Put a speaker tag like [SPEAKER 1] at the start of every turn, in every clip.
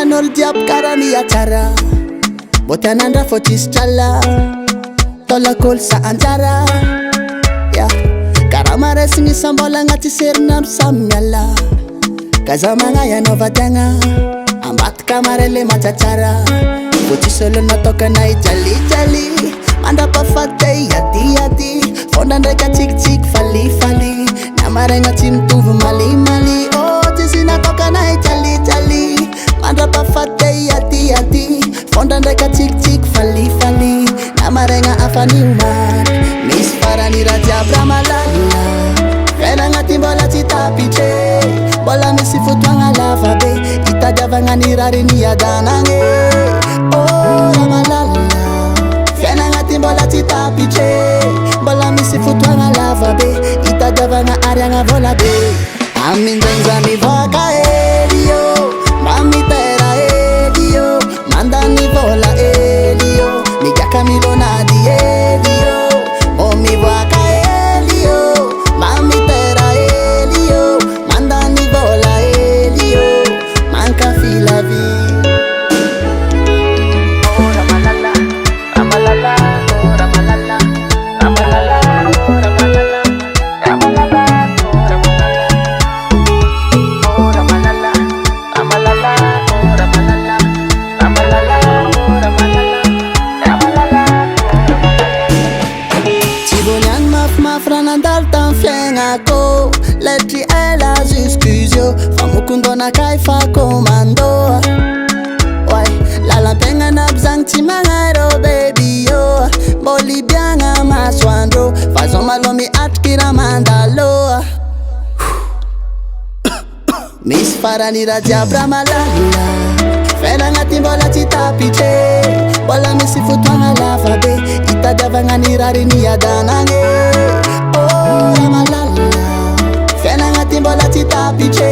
[SPEAKER 1] Nol diap karani acara botananda fotis chala tola kol sa anjara ya karamare singi sambola ngati sernam samyala kazamanga ya novatanga ambat kamare le machachara fotis solo natoka na jali jali manda pa fate yati yati fonda ndeka chik chik fali fali namare ngati mtuvu mali mali oh tisi natoka na jali jali manda pa fate yati yati fonda ndeka chik chik fali fali namarenga afani umar Miss Farani Raja Bramalala Kena ngati bola cita piche bola misi futwanga lava be itaja vangani rari ni adanange oh ramalala Kena ngati bola cita piche bola misi futwanga lava be itaja vanga arianga vola be amin zenza mi vaka elio mami tera elio mandani vola elio miga camilo nadi elio o mi vaka elio mami tera elio mandani vola elio manca fila vi oh ramalala ramalala oh ramalala ramalala oh ramalala ramalala oh ramalala ramalala Franandal tan fiengako letri ela jusqu'usio famukundo na kaifa komando wai lala penga na bzang timangaro baby yo boli bianga maswandro fazo malomi atkira mandalo Miss Farani Raja Bramalala Fena ngati bola cita piche bola misi futwanga lava be itaja vangani rari ni adanange oh ramalala Fena ngati bola cita piche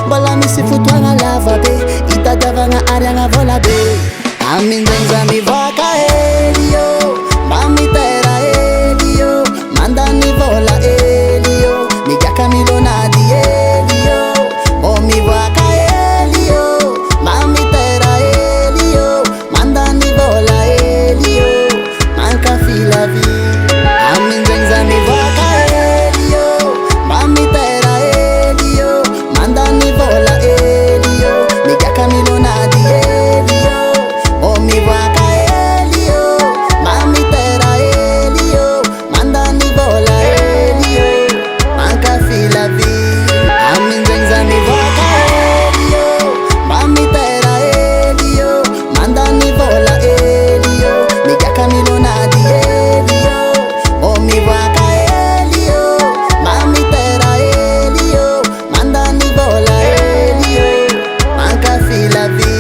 [SPEAKER 1] bola misi futwanga lava be itaja vanga arianga vola be amin zenza mi vaka elio mami tera elio mandani vola elio miga camilo nadi elio oh mi vaka elio mami tera elio mandani vola elio manca fila vi amin zenza mi vaka elio mami tera elio mandani vola elio miga camilo nadi elio oh mi vaka elio mami tera elio mandani vola elio manca fila vi amin zenza mi vaka elio mami tera elio mandani vola elio miga camilo nadi elio oh mi vaka elio mami tera elio mandani vola elio manca fila vi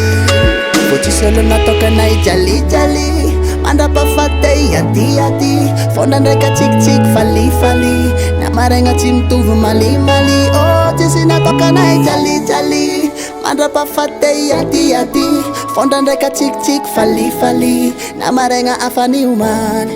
[SPEAKER 1] Fuchi solo natoka na jali jali manda pa fate yati yati fonda ndeka chik chik fali fali namarenga chimtuvu mali mali oh tisi natoka na jali jali manda pa fate yati yati fonda ndeka chik chik fali fali namarenga afani uman